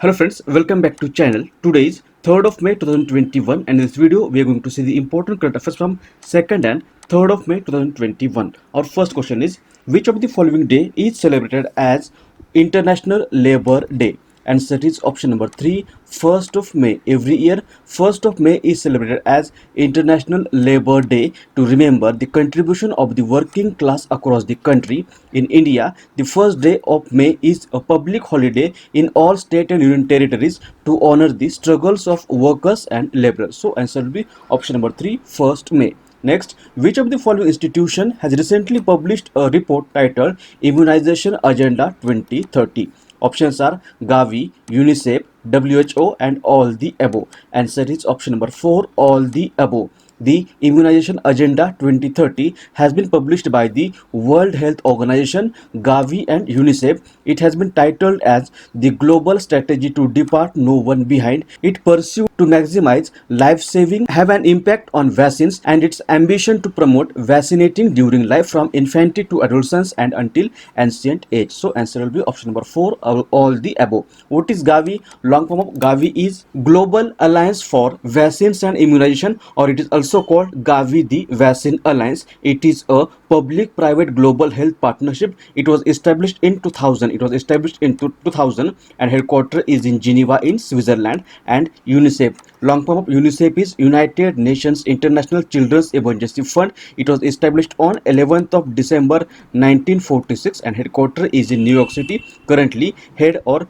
Hello friends, welcome back to channel. Today is 3rd of May 2021 and in this video we are going to see the important current affairs from 2nd and 3rd of May 2021. Our first question is, which of the following day is celebrated as International Labour Day? Answer is option number 3, 1st of May. Every year 1st of May is celebrated as International Labour Day to remember the contribution of the working class across the country. In India, the first day of May is a public holiday in all state and union territories to honor the struggles of workers and laborers. So answer will be option number 3, 1st May. Next, which of the following institution has recently published a report titled Immunization Agenda 2030? Options are Gavi, UNICEF, WHO and all the above. Answer is option number 4, all the above. The Immunization Agenda 2030 has been published by the World Health Organization, Gavi and UNICEF. It has been titled as the Global Strategy to Depart No One Behind. It pursues to maximize life saving, have an impact on vaccines, and its ambition to promote vaccinating during life from infancy to adolescence and until ancient age. So answer will be option number 4, all the above. What is Gavi? Long form of Gavi is Global Alliance for Vaccines and Immunization, or it is also called Gavi the Vaccine Alliance. It is a public-private global health partnership. It was established in 2000. It was established in 2000 and headquarters is in Geneva in Switzerland. And UNICEF, long form of UNICEF is United Nations International Children's Emergency Fund. It was established on 11th of December 1946 and headquarters is in New York City. Currently, head or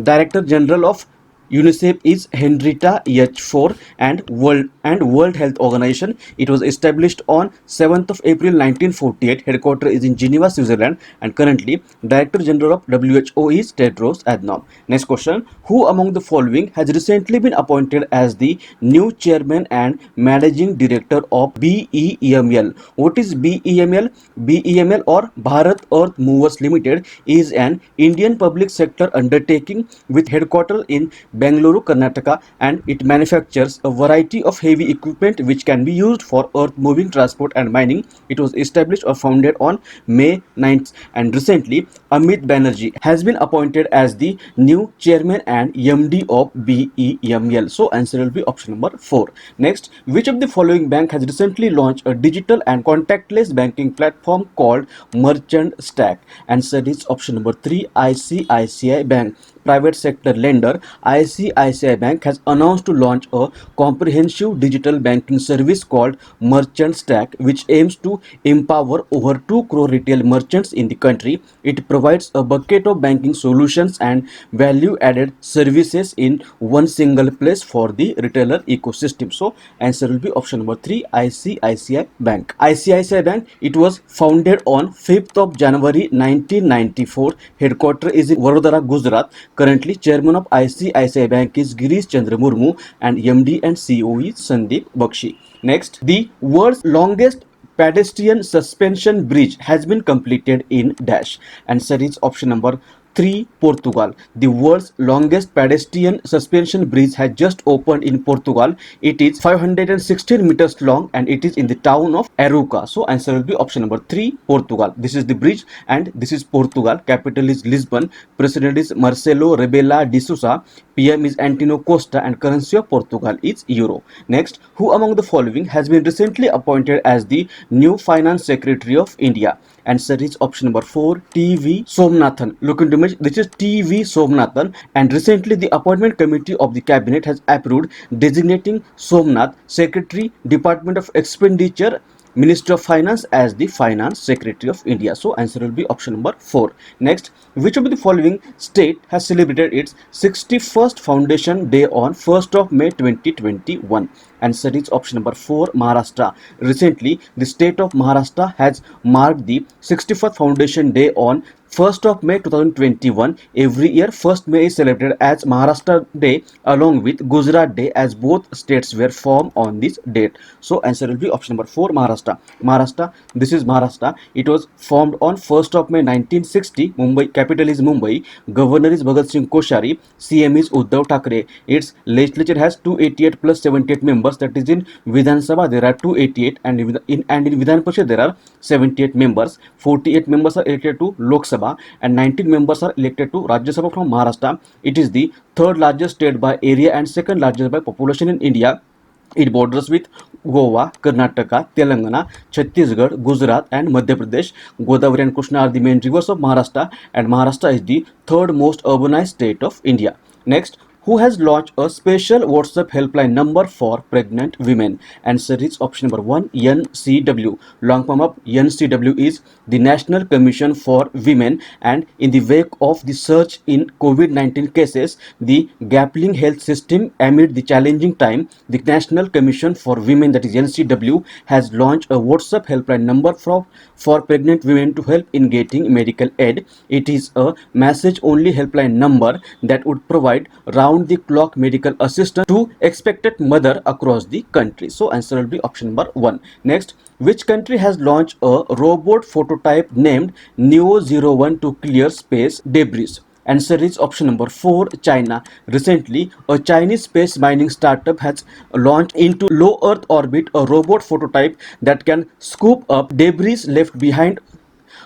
Director General of UNICEF is Henrietta H. Fore and World Health Organization. It was established on 7th of April 1948. Headquarters is in Geneva, Switzerland, and currently Director General of WHO is Tedros Adhanom. Next question: who among the following has recently been appointed as the new chairman and managing director of BEML? What is BEML? BEML or Bharat Earth Movers Limited is an Indian public sector undertaking with headquarters in Bengaluru, Karnataka, and it manufactures a variety of heavy equipment which can be used for earth moving, transport and mining. It was established or founded on May 9th and recently Amit Banerjee has been appointed as the new chairman and MD of BEML. So answer will be option number 4. Next, which of the following bank has recently launched a digital and contactless banking platform called Merchant Stack? Answer is option number 3, ICICI Bank. Private sector lender ICICI Bank has announced to launch a comprehensive digital banking service called Merchant Stack, which aims to empower over 2 crore retail merchants in the country. It provides a bucket of banking solutions and value-added services in one single place for the retailer ecosystem. So, answer will be option number 3, ICICI Bank. ICICI Bank, it was founded on 5th of January 1994. Headquarters is in Vadodara, Gujarat. Currently, chairman of ICICI Bank is Girish Chandra Murmu and MD and CEO is Sandeep Bakshi. Next, the world's longest pedestrian suspension bridge has been completed in dash. Answer is option number 3, Portugal. The world's longest pedestrian suspension bridge has just opened in Portugal. It is 516 meters long and it is in the town of Arouca. So answer will be option number 3, Portugal. This is the bridge and this is Portugal. Capital is Lisbon. President is Marcelo Rebelo de Sousa. PM is Antonio Costa and currency of Portugal is euro. Next, who among the following has been recently appointed as the new Finance Secretary of India? Answer is option number 4, TV Somnathan. Look into image. This is TV Somnathan, and recently the appointment committee of the cabinet has approved designating Somnath Secretary, Department of Expenditure, Minister of Finance as the Finance Secretary of India. So answer will be option number 4. Next, which of the following state has celebrated its 61st Foundation Day on 1st of May 2021? Answer is option number 4, Maharashtra. Recently, the state of Maharashtra has marked the 61st Foundation Day on 1st of May 2021. Every year, 1st May is celebrated as Maharashtra Day along with Gujarat Day, as both states were formed on this date. So answer will be option number 4, Maharashtra. Maharashtra, this is Maharashtra. It was formed on 1st of May 1960. Mumbai, capital is Mumbai. Governor is Bhagat Singh Koshari. CM is Uddhav Thackeray. Its legislature has 288 plus 78 members. members. That is in Vidhan Sabha there are 288, and in Vidhan Parishad there are 78 members. 48 members are elected to Lok Sabha, and 19 members are elected to Rajya Sabha from Maharashtra. It is the third largest state by area and second largest by population in India. It borders with Goa, Karnataka, Telangana, Chhattisgarh, Gujarat, and Madhya Pradesh. Godavari and Krishna are the main rivers of Maharashtra, and Maharashtra is the third most urbanized state of India. Next, who has launched a special WhatsApp helpline number for pregnant women? Answer is option number 1, NCW. Long form of NCW is the National Commission for Women, and in the wake of the surge in COVID-19 cases, the grappling health system amid the challenging time, the National Commission for Women, that is NCW, has launched a WhatsApp helpline number for pregnant women to help in getting medical aid. It is a message-only helpline number that would provide round-the-clock medical assistance to expectant mother across the country. So answer will be option number 1. Next, which country has launched a robot prototype named Neo-01 to clear space debris? Answer is option number 4, China. Recently, a Chinese space mining startup has launched into low Earth orbit a robot prototype that can scoop up debris left behind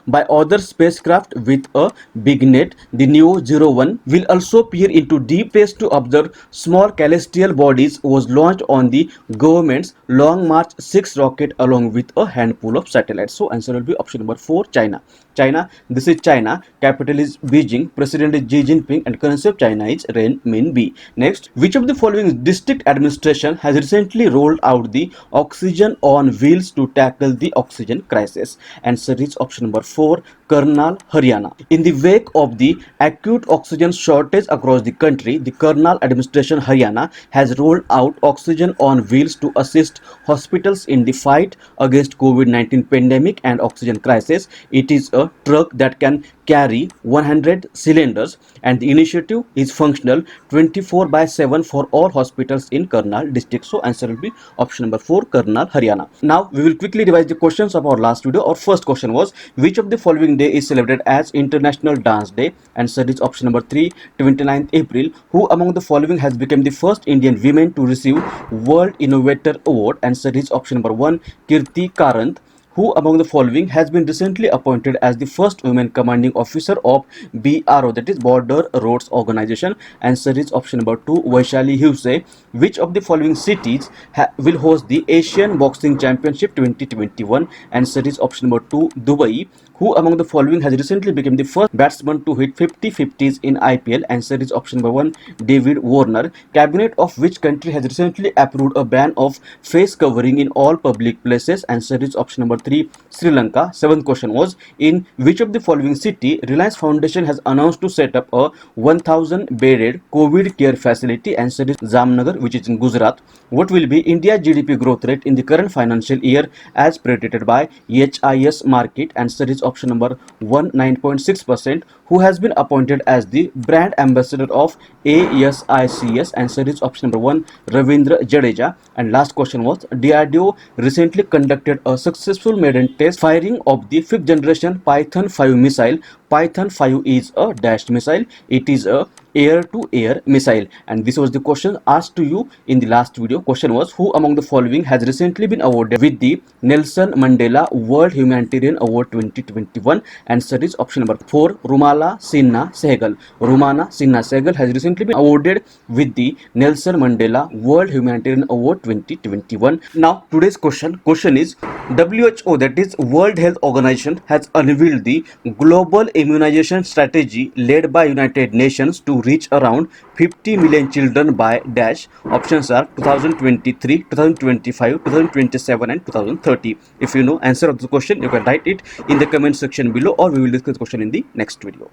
by other spacecraft with a big net. The Neo-01 will also peer into deep space to observe small celestial bodies. Was launched on the government's Long March 6 rocket along with a handful of satellites. So answer will be option number 4, China. China, this is China. Capital is Beijing. President is Xi Jinping, and currency of China is renminbi. Next, which of the following district administration has recently rolled out the oxygen on wheels to tackle the oxygen crisis? Answer is option number 4, Karnal, Haryana. In the wake of the acute oxygen shortage across the country, the Karnal administration Haryana has rolled out oxygen on wheels to assist hospitals in the fight against COVID-19 pandemic and oxygen crisis. It is a truck that can carry 100 cylinders, and the initiative is functional 24/7 for all hospitals in Karnal district. So answer will be option number 4, Karnal, Haryana. Now we will quickly revise the questions of our last video. Our first question was, which of the following day is celebrated as International Dance Day? Answer is option number 3, 29th April. Who among the following has become the first Indian woman to receive World Innovator Award? Answer is option number 1, Kirti Karanth. Who among the following has been recently appointed as the first women commanding officer of BRO, that is Border Roads Organization? Answer is option number 2, Vaishali Huse. Which of the following cities will host the Asian Boxing Championship 2021? Answer is option number 2, Dubai. Who among the following has recently become the first batsman to hit 50 50s in IPL? Answer is option number 1, David Warner. Cabinet of which country has recently approved a ban of face covering in all public places? Answer is option number 3, Sri Lanka. Seventh question was, in which of the following city Reliance Foundation has announced to set up a 1000 bedded COVID care facility? Answer is Jamnagar, which is in Gujarat. What will be India's GDP growth rate in the current financial year as predicted by HIS Market? Answer is option number 1, 9.6%. Who has been appointed as the brand ambassador of ASICS? Answer is option number 1, Ravindra Jadeja. And last question was, DRDO recently conducted a successful maiden test firing of the 5th generation Python 5 missile. Python 5 is a dashed missile. It is a air-to-air missile. And this was the question asked to you in the last video. Question was, who among the following has recently been awarded with the Nelson Mandela World Humanitarian Award 2021? Answer is option number 4, Rumala Sinha Sehgal. Rumana Sinha Sehgal has recently been awarded with the Nelson Mandela World Humanitarian Award 2021. Now today's question is, WHO, that is World Health Organization, has unveiled the global immunization strategy led by United Nations to reach around 50 million children by dash. Options are 2023, 2025, 2027 and 2030. If you know answer of the question, you can write it in the comment section below, or we will discuss the question in the next video.